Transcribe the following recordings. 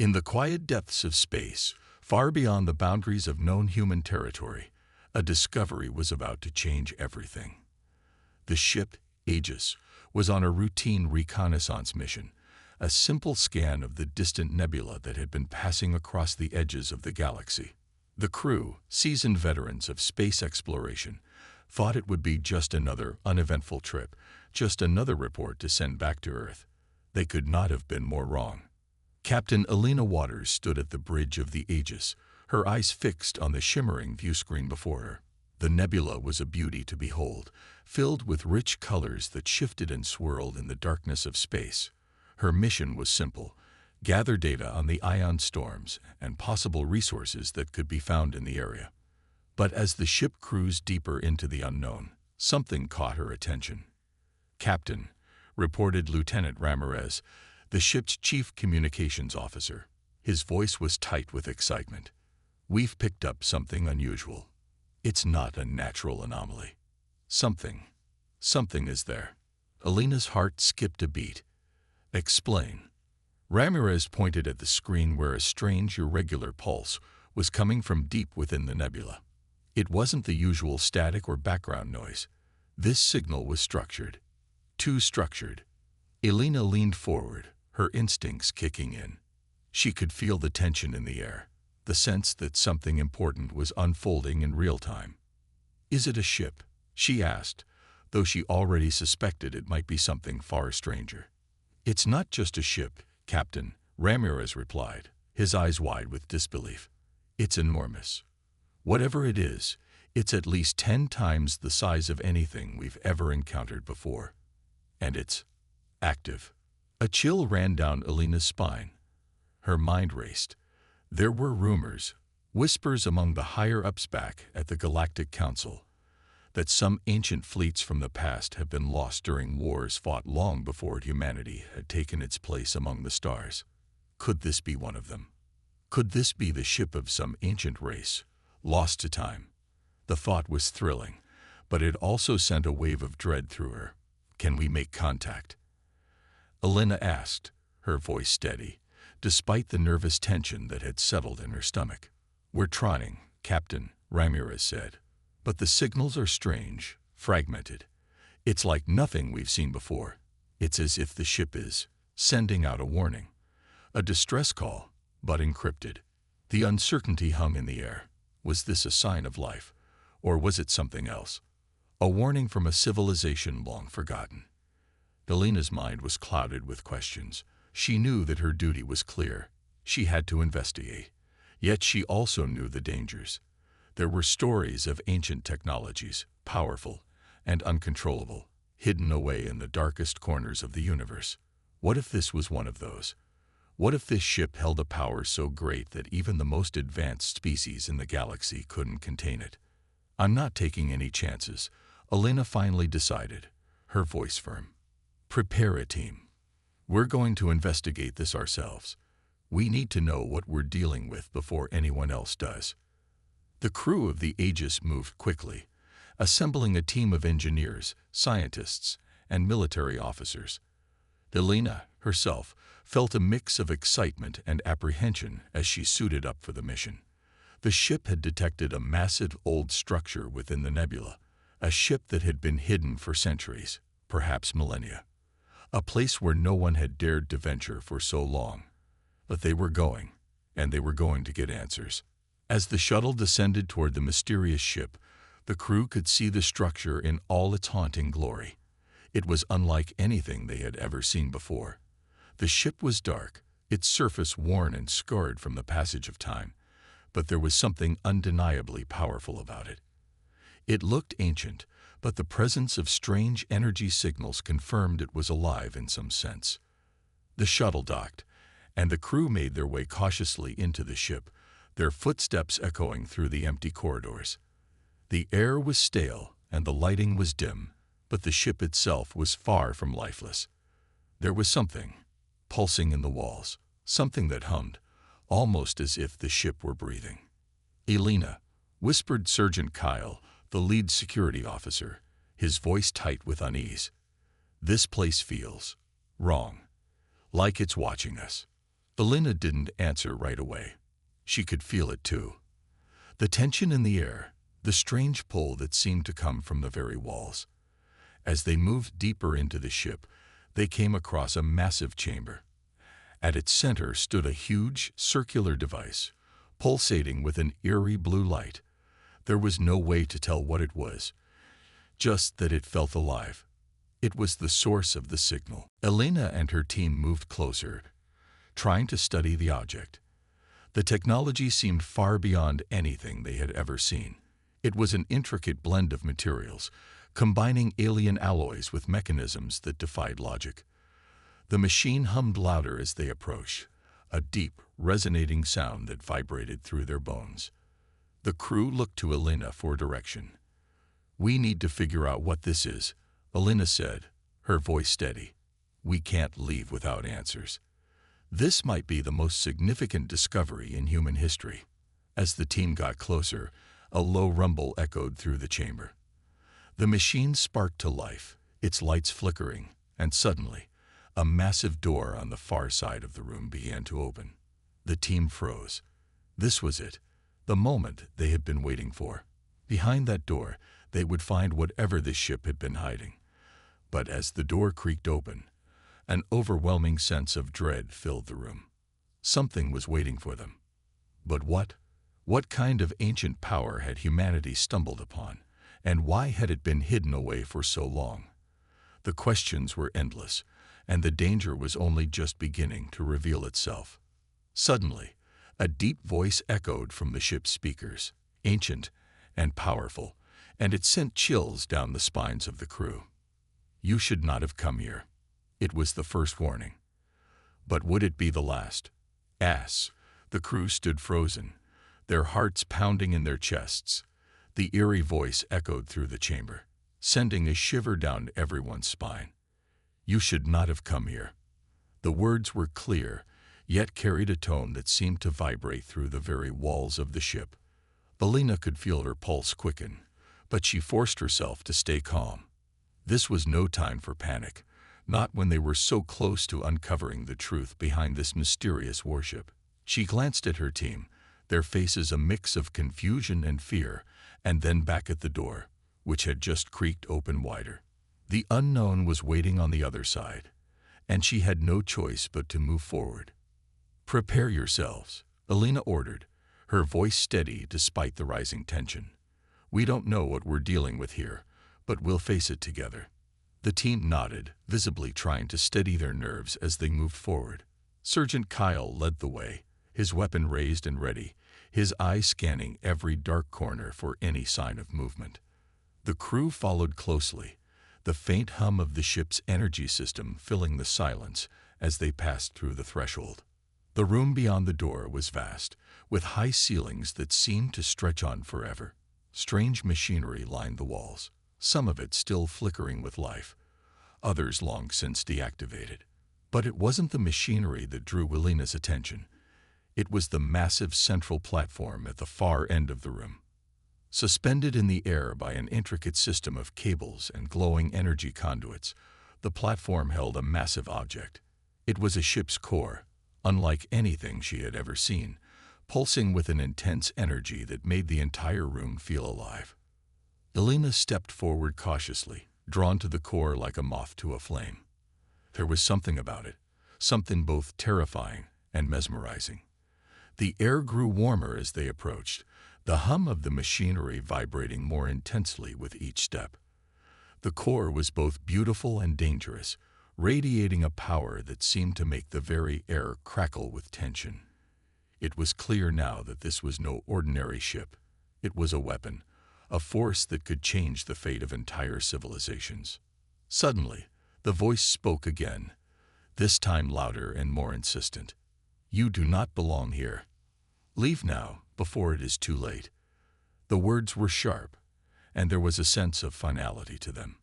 In the quiet depths of space, far beyond the boundaries of known human territory, a discovery was about to change everything. The ship, Aegis, was on a routine reconnaissance mission, a simple scan of the distant nebula that had been passing across the edges of the galaxy. The crew, seasoned veterans of space exploration, thought it would be just another uneventful trip, just another report to send back to Earth. They could not have been more wrong. Captain Elena Waters stood at the bridge of the Aegis, her eyes fixed on the shimmering viewscreen before her. The nebula was a beauty to behold, filled with rich colors that shifted and swirled in the darkness of space. Her mission was simple: gather data on the ion storms and possible resources that could be found in the area. But as the ship cruised deeper into the unknown, something caught her attention. "Captain," reported Lieutenant Ramirez, the ship's chief communications officer. His voice was tight with excitement. "We've picked up something unusual. It's not a natural anomaly. Something is there." Elena's heart skipped a beat. "Explain." Ramirez pointed at the screen where a strange, irregular pulse was coming from deep within the nebula. It wasn't the usual static or background noise. This signal was structured. Too structured. Elena leaned forward, her instincts kicking in. She could feel the tension in the air, the sense that something important was unfolding in real time. "Is it a ship?" she asked, though she already suspected it might be something far stranger. "It's not just a ship, Captain," Ramirez replied, his eyes wide with disbelief. "It's enormous. Whatever it is, it's at least 10 times the size of anything we've ever encountered before. And it's active." A chill ran down Elena's spine. Her mind raced. There were rumors, whispers among the higher-ups back at the Galactic Council, that some ancient fleets from the past have been lost during wars fought long before humanity had taken its place among the stars. Could this be one of them? Could this be the ship of some ancient race, lost to time? The thought was thrilling, but it also sent a wave of dread through her. "Can we make contact?" Elena asked, her voice steady, despite the nervous tension that had settled in her stomach. "We're trying, Captain," Ramirez said. "But the signals are strange, fragmented. It's like nothing we've seen before. It's as if the ship is sending out a warning. A distress call, but encrypted." The uncertainty hung in the air. Was this a sign of life, or was it something else? A warning from a civilization long forgotten. Elena's mind was clouded with questions. She knew that her duty was clear. She had to investigate. Yet she also knew the dangers. There were stories of ancient technologies, powerful and uncontrollable, hidden away in the darkest corners of the universe. What if this was one of those? What if this ship held a power so great that even the most advanced species in the galaxy couldn't contain it? "I'm not taking any chances," Elena finally decided, her voice firm. "Prepare a team. We're going to investigate this ourselves. We need to know what we're dealing with before anyone else does." The crew of the Aegis moved quickly, assembling a team of engineers, scientists, and military officers. Elena, herself, felt a mix of excitement and apprehension as she suited up for the mission. The ship had detected a massive old structure within the nebula, a ship that had been hidden for centuries, perhaps millennia. A place where no one had dared to venture for so long. But they were going, and they were going to get answers. As the shuttle descended toward the mysterious ship, the crew could see the structure in all its haunting glory. It was unlike anything they had ever seen before. The ship was dark, its surface worn and scarred from the passage of time, but there was something undeniably powerful about it. It looked ancient, but the presence of strange energy signals confirmed it was alive in some sense. The shuttle docked, and the crew made their way cautiously into the ship, their footsteps echoing through the empty corridors. The air was stale and the lighting was dim, but the ship itself was far from lifeless. There was something pulsing in the walls, something that hummed, almost as if the ship were breathing. "Elena," whispered Sergeant Kyle, the lead security officer, his voice tight with unease. "This place feels wrong, like it's watching us." Elena didn't answer right away. She could feel it too. The tension in the air, the strange pull that seemed to come from the very walls. As they moved deeper into the ship, they came across a massive chamber. At its center stood a huge, circular device, pulsating with an eerie blue light. There was no way to tell what it was, just that it felt alive. It was the source of the signal. Elena and her team moved closer, trying to study the object. The technology seemed far beyond anything they had ever seen. It was an intricate blend of materials, combining alien alloys with mechanisms that defied logic. The machine hummed louder as they approached, a deep, resonating sound that vibrated through their bones. The crew looked to Elena for direction. "We need to figure out what this is," Elena said, her voice steady. "We can't leave without answers. This might be the most significant discovery in human history." As the team got closer, a low rumble echoed through the chamber. The machine sparked to life, its lights flickering, and suddenly, a massive door on the far side of the room began to open. The team froze. This was it, the moment they had been waiting for. Behind that door, they would find whatever the ship had been hiding. But as the door creaked open, an overwhelming sense of dread filled the room. Something was waiting for them. But what? What kind of ancient power had humanity stumbled upon, and why had it been hidden away for so long? The questions were endless, and the danger was only just beginning to reveal itself. Suddenly, a deep voice echoed from the ship's speakers, ancient and powerful, and it sent chills down the spines of the crew. "You should not have come here." It was the first warning. But would it be the last? The crew stood frozen, their hearts pounding in their chests. The eerie voice echoed through the chamber, sending a shiver down everyone's spine. "You should not have come here." The words were clear, yet carried a tone that seemed to vibrate through the very walls of the ship. Elena could feel her pulse quicken, but she forced herself to stay calm. This was no time for panic, not when they were so close to uncovering the truth behind this mysterious warship. She glanced at her team, their faces a mix of confusion and fear, and then back at the door, which had just creaked open wider. The unknown was waiting on the other side, and she had no choice but to move forward. "Prepare yourselves," Elena ordered, her voice steady despite the rising tension. "We don't know what we're dealing with here, but we'll face it together." The team nodded, visibly trying to steady their nerves as they moved forward. Sergeant Kyle led the way, his weapon raised and ready, his eyes scanning every dark corner for any sign of movement. The crew followed closely, the faint hum of the ship's energy system filling the silence as they passed through the threshold. The room beyond the door was vast, with high ceilings that seemed to stretch on forever. Strange machinery lined the walls, some of it still flickering with life, others long since deactivated. But it wasn't the machinery that drew Elena's attention. It was the massive central platform at the far end of the room. Suspended in the air by an intricate system of cables and glowing energy conduits, the platform held a massive object. It was a ship's core, unlike anything she had ever seen, pulsing with an intense energy that made the entire room feel alive. Elena stepped forward cautiously, drawn to the core like a moth to a flame. There was something about it, something both terrifying and mesmerizing. The air grew warmer as they approached, the hum of the machinery vibrating more intensely with each step. The core was both beautiful and dangerous, radiating a power that seemed to make the very air crackle with tension. It was clear now that this was no ordinary ship. It was a weapon, a force that could change the fate of entire civilizations. Suddenly, the voice spoke again, this time louder and more insistent. "You do not belong here. Leave now, before it is too late." The words were sharp, and there was a sense of finality to them.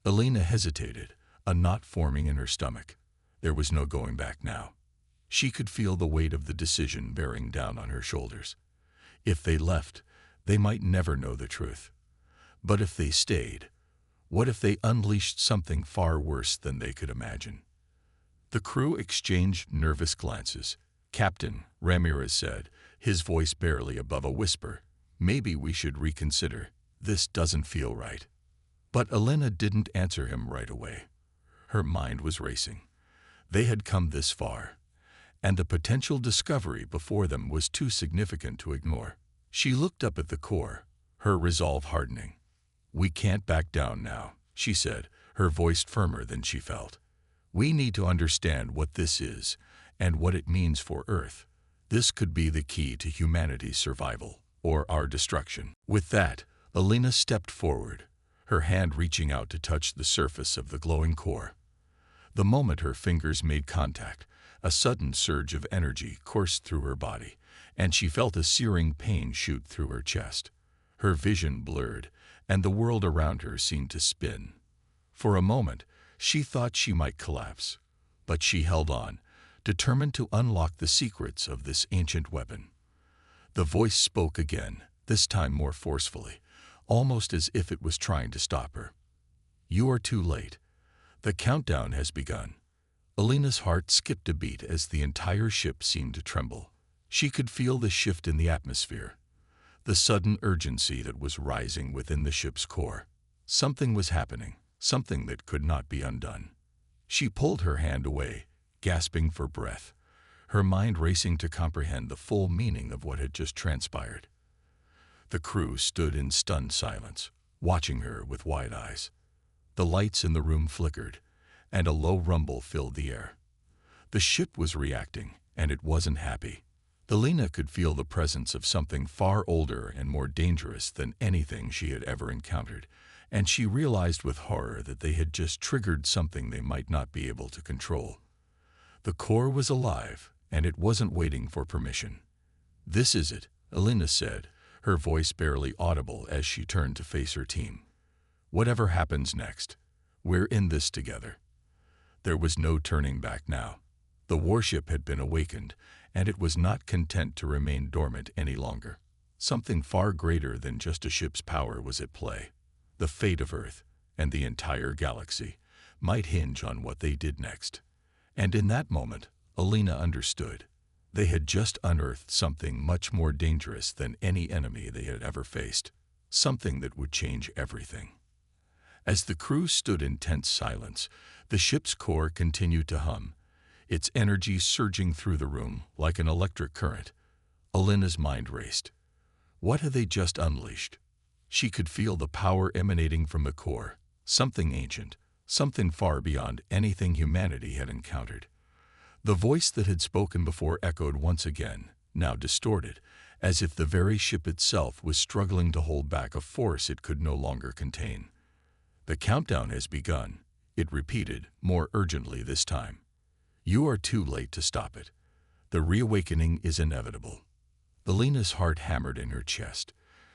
Elena hesitated, a knot forming in her stomach. There was no going back now. She could feel the weight of the decision bearing down on her shoulders. If they left, they might never know the truth. But if they stayed, what if they unleashed something far worse than they could imagine? The crew exchanged nervous glances, "Captain," Ramirez said, his voice barely above a whisper, "maybe we should reconsider. This doesn't feel right." But Elena didn't answer him right away. Her mind was racing. They had come this far, and the potential discovery before them was too significant to ignore. She looked up at the core, her resolve hardening. "We can't back down now," she said, her voice firmer than she felt. "We need to understand what this is and what it means for Earth. This could be the key to humanity's survival or our destruction." With that, Elena stepped forward, her hand reaching out to touch the surface of the glowing core. The moment her fingers made contact, a sudden surge of energy coursed through her body, and she felt a searing pain shoot through her chest. Her vision blurred, and the world around her seemed to spin. For a moment, she thought she might collapse, but she held on, determined to unlock the secrets of this ancient weapon. The voice spoke again, this time more forcefully, almost as if it was trying to stop her. "You are too late. The countdown has begun." Elena's heart skipped a beat as the entire ship seemed to tremble. She could feel the shift in the atmosphere, the sudden urgency that was rising within the ship's core. Something was happening, something that could not be undone. She pulled her hand away, gasping for breath, her mind racing to comprehend the full meaning of what had just transpired. The crew stood in stunned silence, watching her with wide eyes. The lights in the room flickered, and a low rumble filled the air. The ship was reacting, and it wasn't happy. Elena could feel the presence of something far older and more dangerous than anything she had ever encountered, and she realized with horror that they had just triggered something they might not be able to control. The core was alive, and it wasn't waiting for permission. "This is it," Elena said, her voice barely audible as she turned to face her team. "Whatever happens next, we're in this together." There was no turning back now. The warship had been awakened, and it was not content to remain dormant any longer. Something far greater than just a ship's power was at play. The fate of Earth, and the entire galaxy, might hinge on what they did next. And in that moment, Elena understood. They had just unearthed something much more dangerous than any enemy they had ever faced. Something that would change everything. As the crew stood in tense silence, the ship's core continued to hum, its energy surging through the room like an electric current. Elena's mind raced. What had they just unleashed? She could feel the power emanating from the core, something ancient, something far beyond anything humanity had encountered. The voice that had spoken before echoed once again, now distorted, as if the very ship itself was struggling to hold back a force it could no longer contain. "The countdown has begun," it repeated, more urgently this time. "You are too late to stop it. The reawakening is inevitable." Elena's heart hammered in her chest.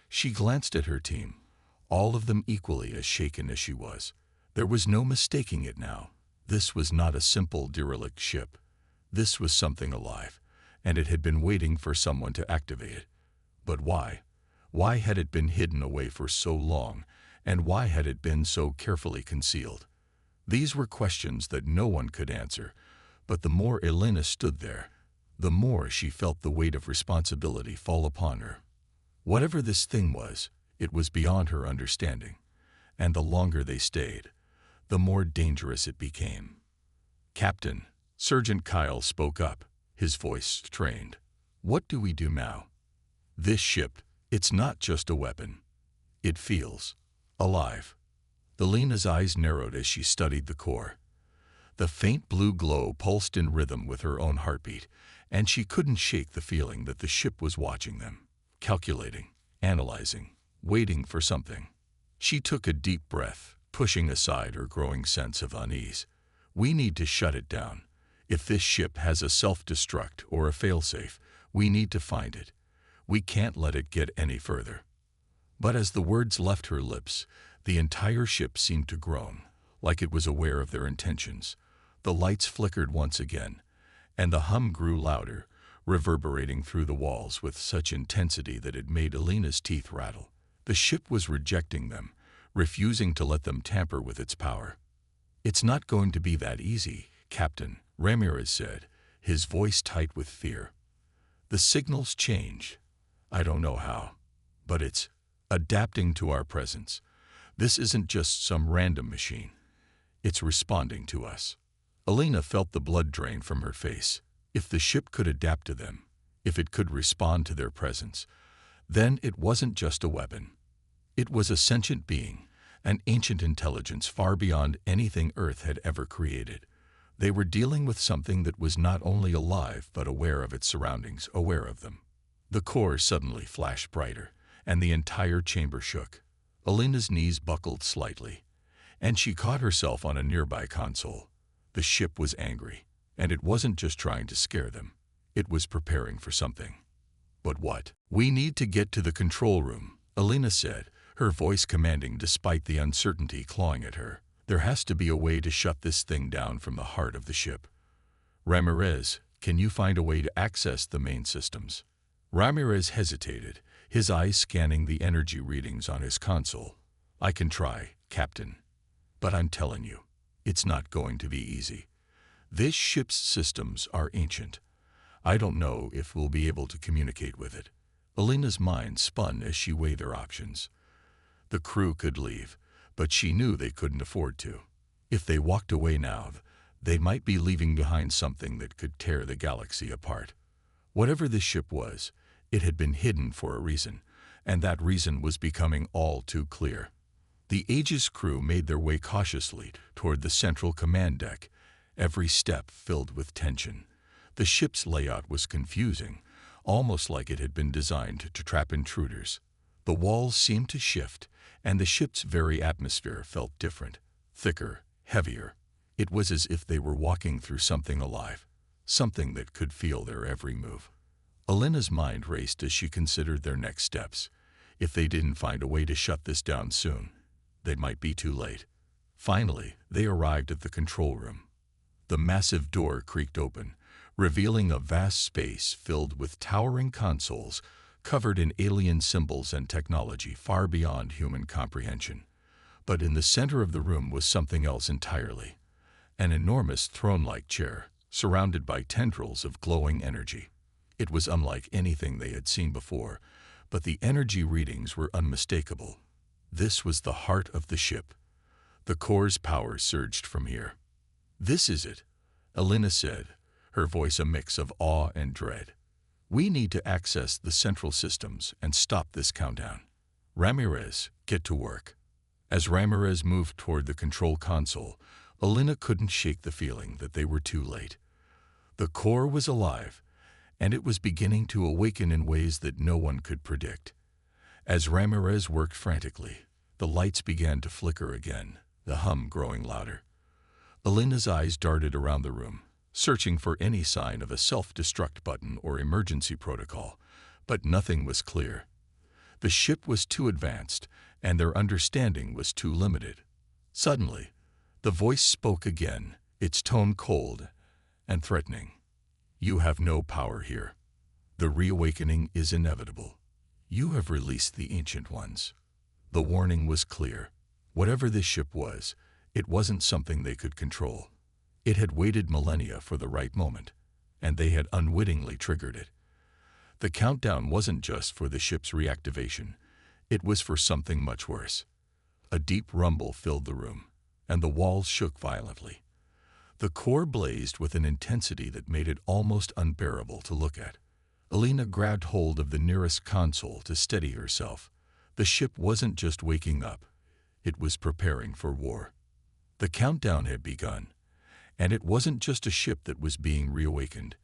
She glanced at her team, all of them equally as shaken as she was. There was no mistaking it now. This was not a simple derelict ship. This was something alive, and it had been waiting for someone to activate it. But why? Why had it been hidden away for so long, and why had it been so carefully concealed? These were questions that no one could answer, but the more Elena stood there, the more she felt the weight of responsibility fall upon her. Whatever this thing was, it was beyond her understanding, and the longer they stayed, the more dangerous it became. "Captain," Sergeant Kyle spoke up, his voice strained. "What do we do now? This ship, it's not just a weapon. It feels alive." Elena's eyes narrowed as she studied the core. The faint blue glow pulsed in rhythm with her own heartbeat, and she couldn't shake the feeling that the ship was watching them, calculating, analyzing, waiting for something. She took a deep breath, pushing aside her growing sense of unease. "We need to shut it down. If this ship has a self-destruct or a failsafe, we need to find it. We can't let it get any further." But as the words left her lips, the entire ship seemed to groan, like it was aware of their intentions. The lights flickered once again, and the hum grew louder, reverberating through the walls with such intensity that it made Elena's teeth rattle. The ship was rejecting them, refusing to let them tamper with its power. "It's not going to be that easy, Captain," Ramirez said, his voice tight with fear. "The signals change. I don't know how, but it's adapting to our presence. This isn't just some random machine. It's responding to us." Alina felt the blood drain from her face. If the ship could adapt to them, if it could respond to their presence, then it wasn't just a weapon. It was a sentient being, an ancient intelligence far beyond anything Earth had ever created. They were dealing with something that was not only alive but aware of its surroundings, aware of them. The core suddenly flashed brighter, and the entire chamber shook. Alina's knees buckled slightly, and she caught herself on a nearby console. The ship was angry, and it wasn't just trying to scare them. It was preparing for something. But what? "We need to get to the control room," Alina said, her voice commanding despite the uncertainty clawing at her. "There has to be a way to shut this thing down from the heart of the ship. Ramirez, can you find a way to access the main systems?" Ramirez hesitated, his eyes scanning the energy readings on his console. "I can try, Captain. But I'm telling you, it's not going to be easy. This ship's systems are ancient. I don't know if we'll be able to communicate with it." Alina's mind spun as she weighed their options. The crew could leave, but she knew they couldn't afford to. If they walked away now, they might be leaving behind something that could tear the galaxy apart. Whatever this ship was, it had been hidden for a reason, and that reason was becoming all too clear. The Aegis crew made their way cautiously toward the central command deck, every step filled with tension. The ship's layout was confusing, almost like it had been designed to trap intruders. The walls seemed to shift, and the ship's very atmosphere felt different, thicker, heavier. It was as if they were walking through something alive, something that could feel their every move. Alina's mind raced as she considered their next steps. If they didn't find a way to shut this down soon, they might be too late. Finally, they arrived at the control room. The massive door creaked open, revealing a vast space filled with towering consoles covered in alien symbols and technology far beyond human comprehension. But in the center of the room was something else entirely, an enormous throne-like chair, surrounded by tendrils of glowing energy. It was unlike anything they had seen before, but the energy readings were unmistakable. This was the heart of the ship. The core's power surged from here. "This is it," Alina said, her voice a mix of awe and dread. "We need to access the central systems and stop this countdown. Ramirez, get to work." As Ramirez moved toward the control console, Alina couldn't shake the feeling that they were too late. The core was alive, and it was beginning to awaken in ways that no one could predict. As Ramirez worked frantically, the lights began to flicker again, the hum growing louder. Alina's eyes darted around the room, searching for any sign of a self-destruct button or emergency protocol, but nothing was clear. The ship was too advanced, and their understanding was too limited. Suddenly, the voice spoke again, its tone cold and threatening. "You have no power here. The reawakening is inevitable. You have released the Ancient Ones." The warning was clear. Whatever this ship was, it wasn't something they could control. It had waited millennia for the right moment, and they had unwittingly triggered it. The countdown wasn't just for the ship's reactivation. It was for something much worse. A deep rumble filled the room, and the walls shook violently. The core blazed with an intensity that made it almost unbearable to look at. Alina grabbed hold of the nearest console to steady herself. The ship wasn't just waking up. It was preparing for war. The countdown had begun, and it wasn't just a ship that was being reawakened.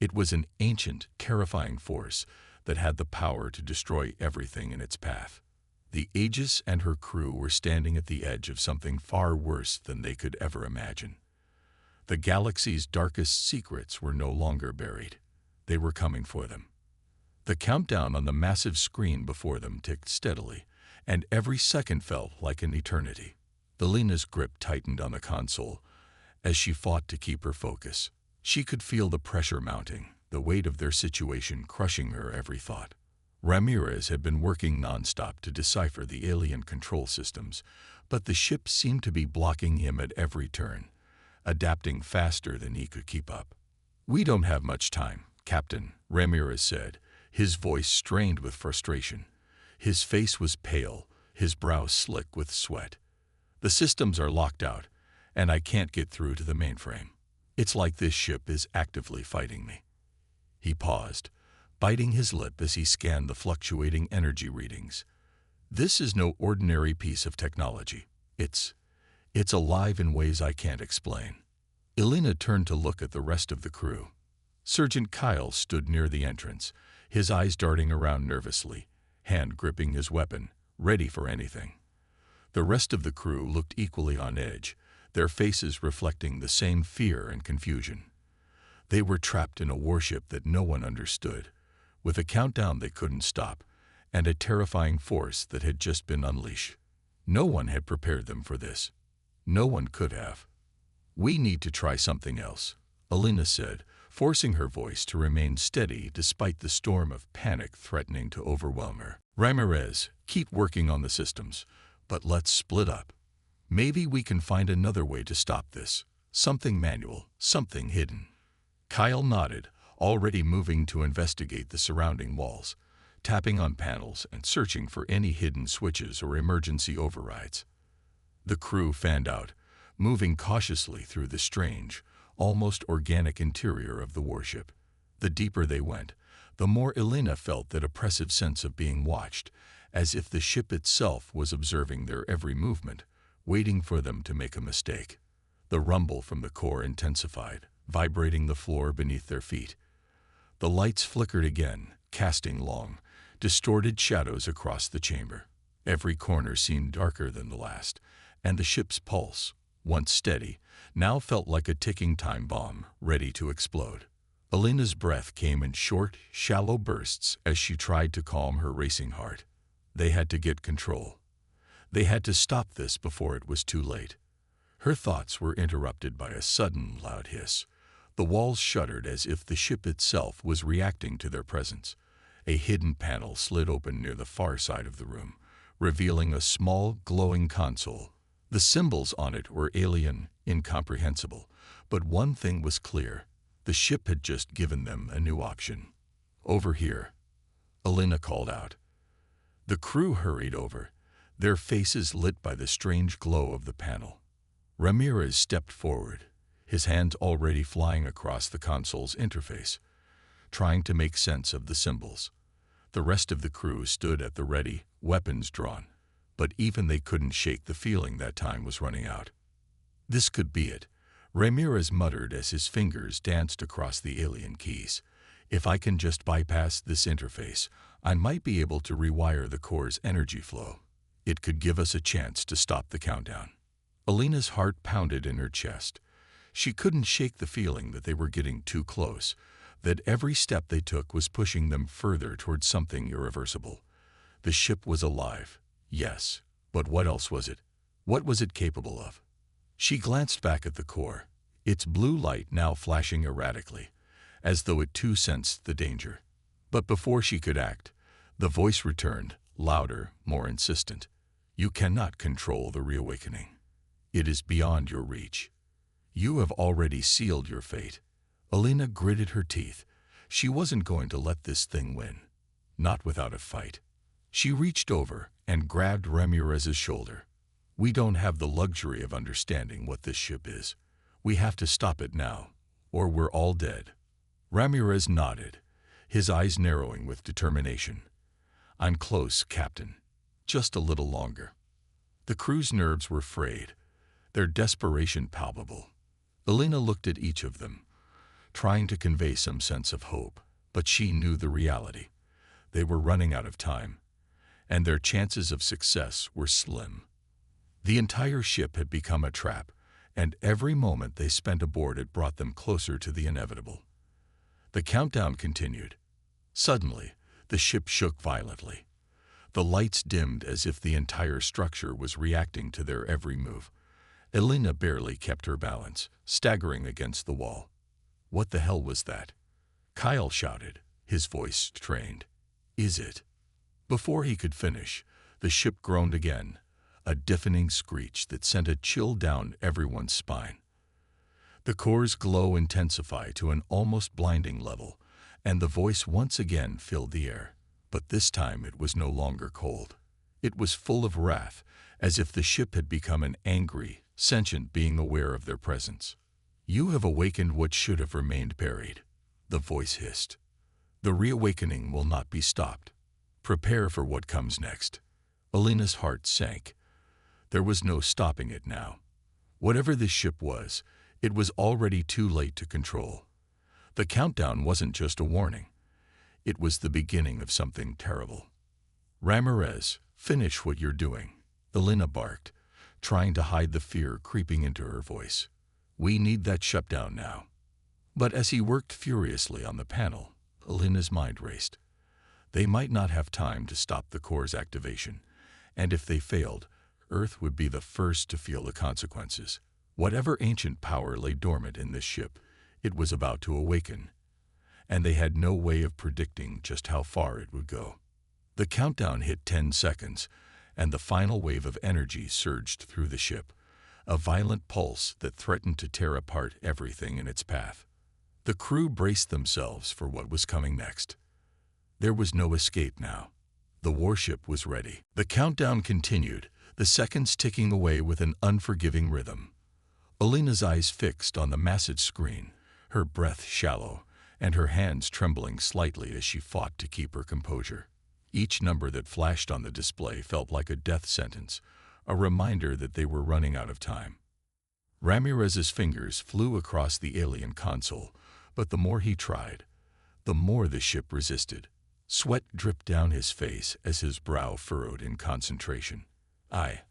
It was an ancient, terrifying force that had the power to destroy everything in its path. The Aegis and her crew were standing at the edge of something far worse than they could ever imagine. The galaxy's darkest secrets were no longer buried. They were coming for them. The countdown on the massive screen before them ticked steadily, and every second felt like an eternity. Alina's grip tightened on the console as she fought to keep her focus. She could feel the pressure mounting, the weight of their situation crushing her every thought. Ramirez had been working nonstop to decipher the alien control systems, but the ship seemed to be blocking him at every turn, adapting faster than he could keep up. "We don't have much time, Captain," Ramirez said, his voice strained with frustration. His face was pale, his brow slick with sweat. "The systems are locked out, and I can't get through to the mainframe. It's like this ship is actively fighting me." He paused, biting his lip as he scanned the fluctuating energy readings. "This is no ordinary piece of technology. It's alive in ways I can't explain." Elena turned to look at the rest of the crew. Sergeant Kyle stood near the entrance, his eyes darting around nervously, hand gripping his weapon, ready for anything. The rest of the crew looked equally on edge, their faces reflecting the same fear and confusion. They were trapped in a warship that no one understood, with a countdown they couldn't stop, and a terrifying force that had just been unleashed. No one had prepared them for this. No one could have. "We need to try something else," Elena said, forcing her voice to remain steady despite the storm of panic threatening to overwhelm her. "Ramirez, keep working on the systems, but let's split up. Maybe we can find another way to stop this. Something manual, something hidden." Kyle nodded, already moving to investigate the surrounding walls, tapping on panels and searching for any hidden switches or emergency overrides. The crew fanned out, moving cautiously through the strange, almost organic interior of the warship. The deeper they went, the more Elena felt that oppressive sense of being watched, as if the ship itself was observing their every movement, waiting for them to make a mistake. The rumble from the core intensified, vibrating the floor beneath their feet. The lights flickered again, casting long, distorted shadows across the chamber. Every corner seemed darker than the last, and the ship's pulse, once steady, now felt like a ticking time bomb, ready to explode. Elena's breath came in short, shallow bursts as she tried to calm her racing heart. They had to get control. They had to stop this before it was too late. Her thoughts were interrupted by a sudden, loud hiss. The walls shuddered as if the ship itself was reacting to their presence. A hidden panel slid open near the far side of the room, revealing a small, glowing console. The symbols on it were alien, incomprehensible, but one thing was clear. The ship had just given them a new option. "Over here," Elena called out. The crew hurried over, their faces lit by the strange glow of the panel. Ramirez stepped forward, his hands already flying across the console's interface, trying to make sense of the symbols. The rest of the crew stood at the ready, weapons drawn, but even they couldn't shake the feeling that time was running out. "This could be it," Ramirez muttered as his fingers danced across the alien keys. "If I can just bypass this interface, I might be able to rewire the core's energy flow. It could give us a chance to stop the countdown." Elena's heart pounded in her chest. She couldn't shake the feeling that they were getting too close, that every step they took was pushing them further towards something irreversible. The ship was alive, yes, but what else was it? What was it capable of? She glanced back at the core, its blue light now flashing erratically, as though it too sensed the danger. But before she could act, the voice returned, louder, more insistent. "You cannot control the reawakening. It is beyond your reach. You have already sealed your fate." Elena gritted her teeth. She wasn't going to let this thing win. Not without a fight. She reached over and grabbed Ramirez's shoulder. "We don't have the luxury of understanding what this ship is. We have to stop it now, or we're all dead." Ramirez nodded, his eyes narrowing with determination. "I'm close, Captain. Just a little longer." The crew's nerves were frayed, their desperation palpable. Elena looked at each of them, trying to convey some sense of hope, but she knew the reality. They were running out of time, and their chances of success were slim. The entire ship had become a trap, and every moment they spent aboard it brought them closer to the inevitable. The countdown continued. Suddenly, the ship shook violently. The lights dimmed as if the entire structure was reacting to their every move. Elena barely kept her balance, staggering against the wall. "What the hell was that?" Kyle shouted, his voice strained. "Is it?" Before he could finish, the ship groaned again, a deafening screech that sent a chill down everyone's spine. The core's glow intensified to an almost blinding level, and the voice once again filled the air. But this time it was no longer cold. It was full of wrath, as if the ship had become an angry, sentient being aware of their presence. "You have awakened what should have remained buried," the voice hissed. "The reawakening will not be stopped. Prepare for what comes next." Alina's heart sank. There was no stopping it now. Whatever this ship was, it was already too late to control. The countdown wasn't just a warning. It was the beginning of something terrible. "Ramirez, finish what you're doing," Alina barked, trying to hide the fear creeping into her voice. "We need that shutdown now." But as he worked furiously on the panel, Alina's mind raced. They might not have time to stop the core's activation, and if they failed, Earth would be the first to feel the consequences. Whatever ancient power lay dormant in this ship, it was about to awaken, and they had no way of predicting just how far it would go. The countdown hit 10 seconds, and the final wave of energy surged through the ship, a violent pulse that threatened to tear apart everything in its path. The crew braced themselves for what was coming next. There was no escape now. The warship was ready. The countdown continued, the seconds ticking away with an unforgiving rhythm. Alina's eyes fixed on the massive screen, her breath shallow, and her hands trembling slightly as she fought to keep her composure. Each number that flashed on the display felt like a death sentence, a reminder that they were running out of time. Ramirez's fingers flew across the alien console, but the more he tried, the more the ship resisted. Sweat dripped down his face as his brow furrowed in concentration. I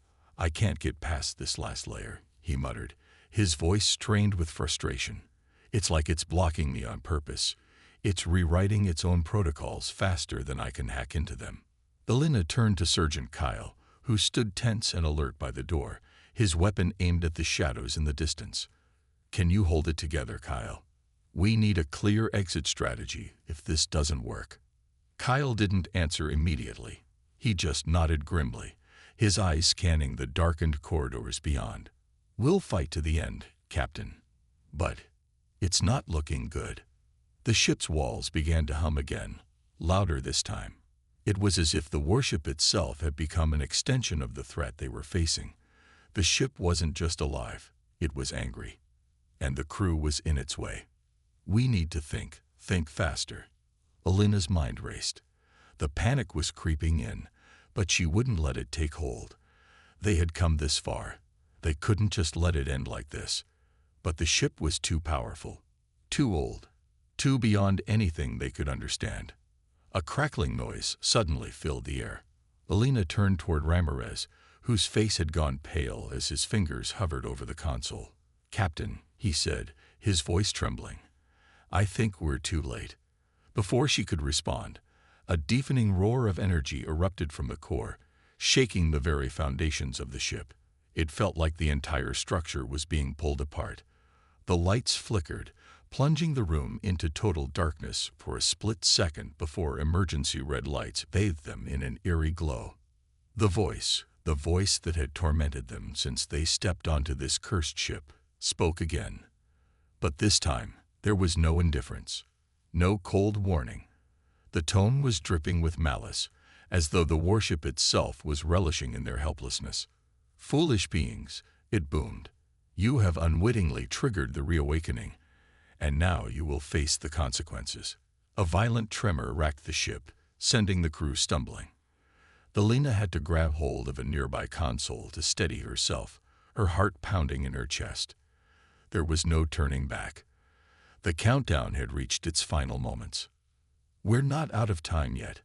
can't get past this last layer," he muttered, his voice strained with frustration. "It's like it's blocking me on purpose. It's rewriting its own protocols faster than I can hack into them." Alina turned to Sergeant Kyle, who stood tense and alert by the door, his weapon aimed at the shadows in the distance. "Can you hold it together, Kyle? We need a clear exit strategy if this doesn't work." Kyle didn't answer immediately. He just nodded grimly, his eyes scanning the darkened corridors beyond. "We'll fight to the end, Captain. But it's not looking good." The ship's walls began to hum again, louder this time. It was as if the warship itself had become an extension of the threat they were facing. The ship wasn't just alive, it was angry. And the crew was in its way. "We need to think faster." Alina's mind raced. The panic was creeping in, but she wouldn't let it take hold. They had come this far. They couldn't just let it end like this. But the ship was too powerful, too old, too beyond anything they could understand. A crackling noise suddenly filled the air. Alina turned toward Ramirez, whose face had gone pale as his fingers hovered over the console. "Captain," he said, his voice trembling, "I think we're too late." Before she could respond, a deafening roar of energy erupted from the core, shaking the very foundations of the ship. It felt like the entire structure was being pulled apart. The lights flickered, plunging the room into total darkness for a split second before emergency red lights bathed them in an eerie glow. The voice that had tormented them since they stepped onto this cursed ship, spoke again. But this time, there was no indifference, no cold warning. The tone was dripping with malice, as though the warship itself was relishing in their helplessness. "Foolish beings," it boomed. "You have unwittingly triggered the reawakening, and now you will face the consequences." A violent tremor racked the ship, sending the crew stumbling. Alina had to grab hold of a nearby console to steady herself, her heart pounding in her chest. There was no turning back. The countdown had reached its final moments. "We're not out of time yet,"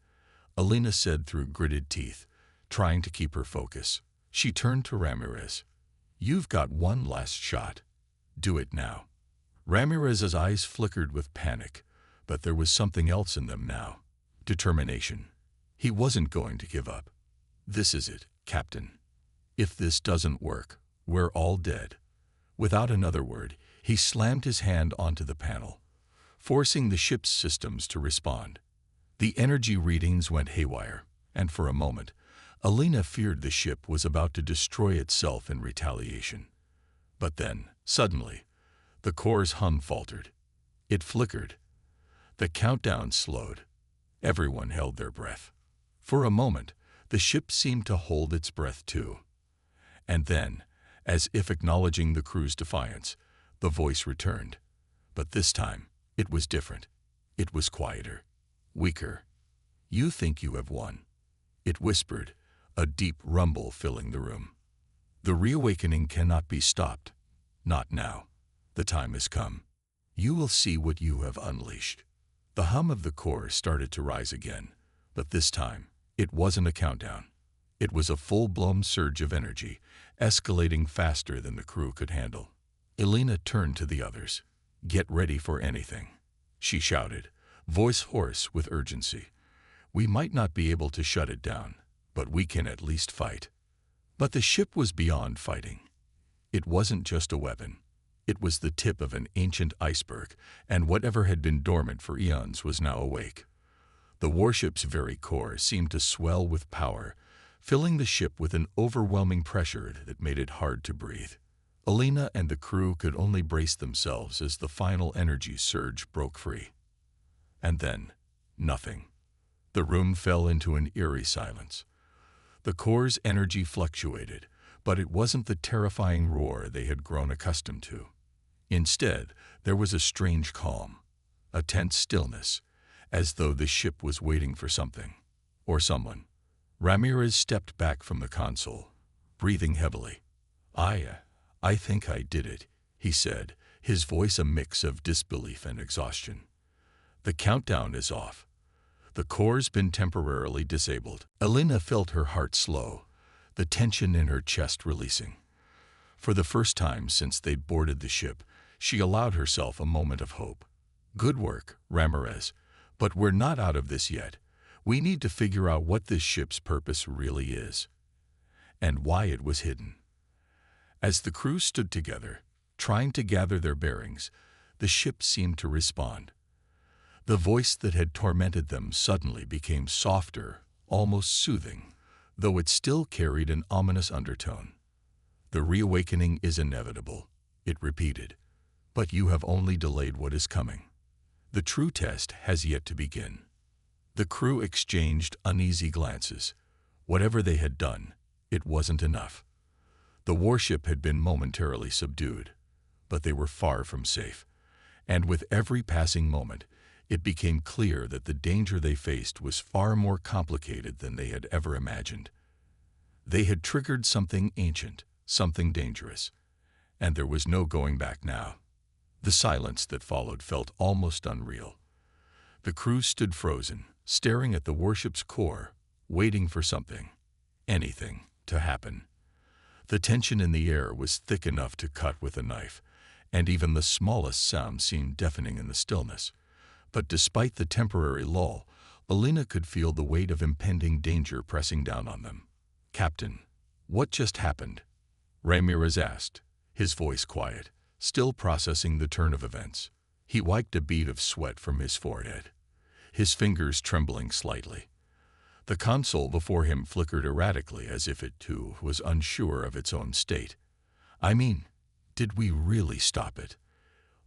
Alina said through gritted teeth, trying to keep her focus. She turned to Ramirez. "You've got one last shot. Do it now." Ramirez's eyes flickered with panic, but there was something else in them now. Determination. He wasn't going to give up. "This is it, Captain. If this doesn't work, we're all dead." Without another word, he slammed his hand onto the panel, forcing the ship's systems to respond. The energy readings went haywire, and for a moment, Alina feared the ship was about to destroy itself in retaliation. But then, suddenly, The core's hum faltered. It flickered. The countdown slowed. Everyone held their breath. For a moment, the ship seemed to hold its breath too. And then, as if acknowledging the crew's defiance, the voice returned. But this time, it was different. It was quieter, weaker. "You think you have won," it whispered, a deep rumble filling the room. "The reawakening cannot be stopped. Not now. The time has come. You will see what you have unleashed." The hum of the core started to rise again, but this time, it wasn't a countdown. It was a full-blown surge of energy, escalating faster than the crew could handle. Elena turned to the others. "Get ready for anything," she shouted, voice hoarse with urgency. "We might not be able to shut it down, but we can at least fight." But the ship was beyond fighting. It wasn't just a weapon. It was the tip of an ancient iceberg, and whatever had been dormant for eons was now awake. The warship's very core seemed to swell with power, filling the ship with an overwhelming pressure that made it hard to breathe. Elena and the crew could only brace themselves as the final energy surge broke free. And then, nothing. The room fell into an eerie silence. The core's energy fluctuated, but it wasn't the terrifying roar they had grown accustomed to. Instead, there was a strange calm, a tense stillness, as though the ship was waiting for something, or someone. Ramirez stepped back from the console, breathing heavily. I think I did it," he said, his voice a mix of disbelief and exhaustion. "The countdown is off. The core's been temporarily disabled." Elena felt her heart slow, the tension in her chest releasing. For the first time since they'd boarded the ship, she allowed herself a moment of hope. "Good work, Ramirez, but we're not out of this yet. We need to figure out what this ship's purpose really is, and why it was hidden." As the crew stood together, trying to gather their bearings, the ship seemed to respond. The voice that had tormented them suddenly became softer, almost soothing, though it still carried an ominous undertone. "The reawakening is inevitable," it repeated, "but you have only delayed what is coming. The true test has yet to begin." The crew exchanged uneasy glances. Whatever they had done, it wasn't enough. The warship had been momentarily subdued, but they were far from safe, and with every passing moment, it became clear that the danger they faced was far more complicated than they had ever imagined. They had triggered something ancient, something dangerous, and there was no going back now. The silence that followed felt almost unreal. The crew stood frozen, staring at the warship's core, waiting for something, anything, to happen. The tension in the air was thick enough to cut with a knife, and even the smallest sound seemed deafening in the stillness. But despite the temporary lull, Elena could feel the weight of impending danger pressing down on them. "Captain, what just happened?" Ramirez asked, his voice quiet, still processing the turn of events. He wiped a bead of sweat from his forehead, his fingers trembling slightly. The console before him flickered erratically as if it, too, was unsure of its own state. "I mean, did we really stop it?"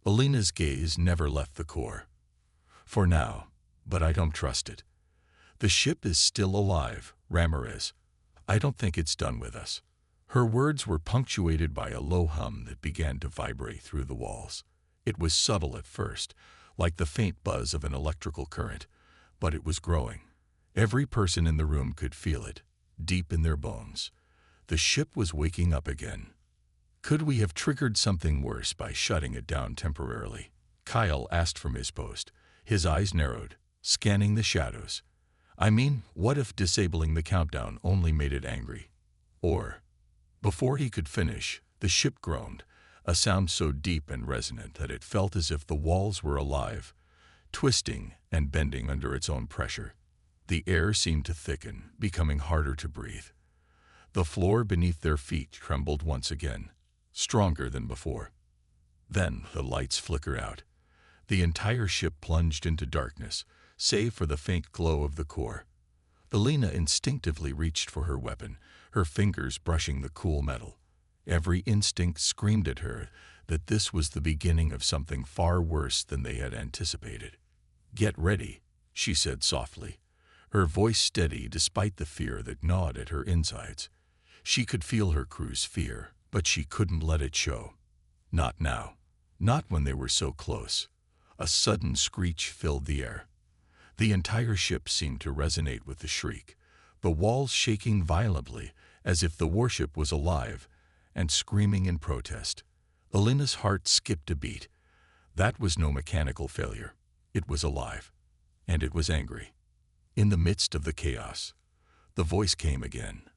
Elena's gaze never left the core. "For now, but I don't trust it. The ship is still alive, Ramirez. I don't think it's done with us." Her words were punctuated by a low hum that began to vibrate through the walls. It was subtle at first, like the faint buzz of an electrical current, but it was growing. Every person in the room could feel it, deep in their bones. The ship was waking up again. Could we have triggered something worse by shutting it down temporarily? Kyle asked from his post, his eyes narrowed, scanning the shadows. I mean, what if disabling the countdown only made it angry? Or, before he could finish, the ship groaned, a sound so deep and resonant that it felt as if the walls were alive, twisting and bending under its own pressure. The air seemed to thicken, becoming harder to breathe. The floor beneath their feet trembled once again, stronger than before. Then the lights flickered out. The entire ship plunged into darkness, save for the faint glow of the core. Elena instinctively reached for her weapon, her fingers brushing the cool metal. Every instinct screamed at her that this was the beginning of something far worse than they had anticipated. "Get ready," she said softly, her voice steady despite the fear that gnawed at her insides. She could feel her crew's fear, but she couldn't let it show. Not now. Not when they were so close. A sudden screech filled the air. The entire ship seemed to resonate with the shriek, the walls shaking violently as if the warship was alive and screaming in protest. Alina's heart skipped a beat. That was no mechanical failure. It was alive, and it was angry. In the midst of the chaos, the voice came again.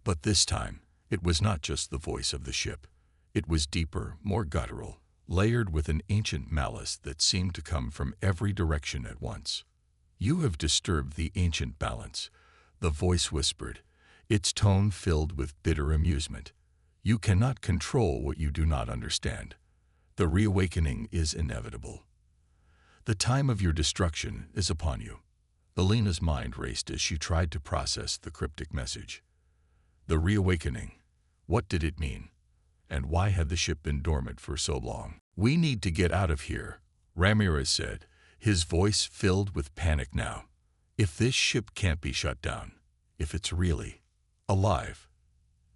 But this time, it was not just the voice of the ship. It was deeper, more guttural, layered with an ancient malice that seemed to come from every direction at once. "You have disturbed the ancient balance," the voice whispered, its tone filled with bitter amusement. "You cannot control what you do not understand. The reawakening is inevitable. The time of your destruction is upon you." Alina's mind raced as she tried to process the cryptic message. The reawakening. What did it mean? And why had the ship been dormant for so long? "We need to get out of here," Ramirez said, his voice filled with panic now. "If this ship can't be shut down, if it's really alive,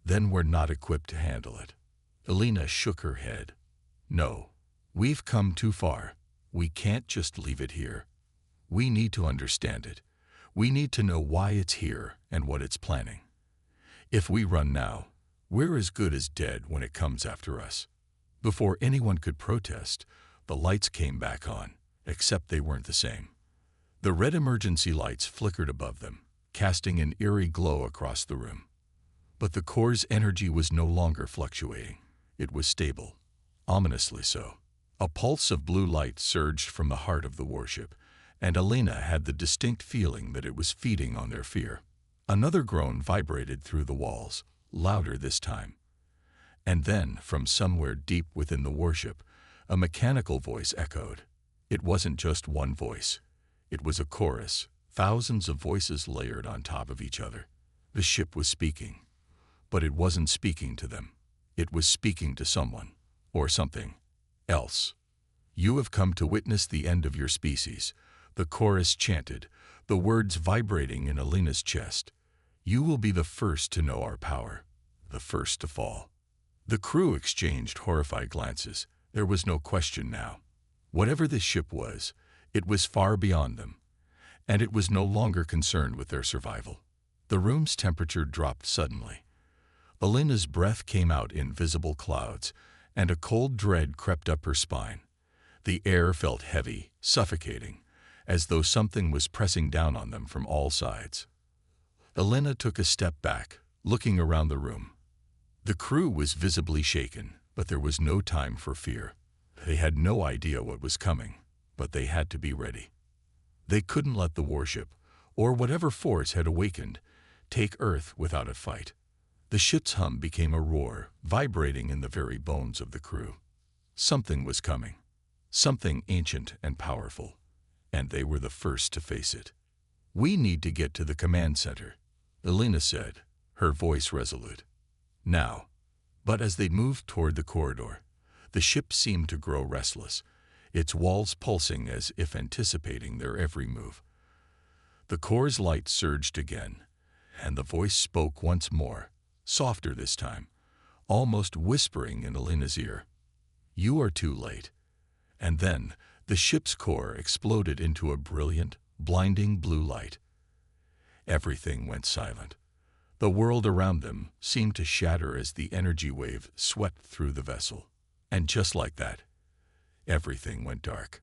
then we're not equipped to handle it." Alina shook her head. "No, we've come too far. We can't just leave it here. We need to understand it. We need to know why it's here and what it's planning. If we run now, we're as good as dead when it comes after us." Before anyone could protest, the lights came back on, except they weren't the same. The red emergency lights flickered above them, casting an eerie glow across the room. But the core's energy was no longer fluctuating. It was stable, ominously so. A pulse of blue light surged from the heart of the warship, and Alina had the distinct feeling that it was feeding on their fear. Another groan vibrated through the walls, louder this time. And then, from somewhere deep within the warship, a mechanical voice echoed. It wasn't just one voice. It was a chorus, thousands of voices layered on top of each other. The ship was speaking. But it wasn't speaking to them. It was speaking to someone, or something else. "You have come to witness the end of your species," the chorus chanted, the words vibrating in Alina's chest. "You will be the first to know our power, the first to fall." The crew exchanged horrified glances. There was no question now. Whatever this ship was, it was far beyond them, and it was no longer concerned with their survival. The room's temperature dropped suddenly. Alina's breath came out in visible clouds, and a cold dread crept up her spine. The air felt heavy, suffocating, as though something was pressing down on them from all sides. Alina took a step back, looking around the room. The crew was visibly shaken, but there was no time for fear. They had no idea what was coming, but they had to be ready. They couldn't let the warship, or whatever force had awakened, take Earth without a fight. The ship's hum became a roar, vibrating in the very bones of the crew. Something was coming, something ancient and powerful, and they were the first to face it. "We need to get to the command center," Alina said, her voice resolute. "Now." But as they moved toward the corridor, the ship seemed to grow restless, its walls pulsing as if anticipating their every move. The core's light surged again, and the voice spoke once more, softer this time, almost whispering in Alina's ear. "You are too late." And then the ship's core exploded into a brilliant, blinding blue light. Everything went silent. The world around them seemed to shatter as the energy wave swept through the vessel. And just like that, everything went dark.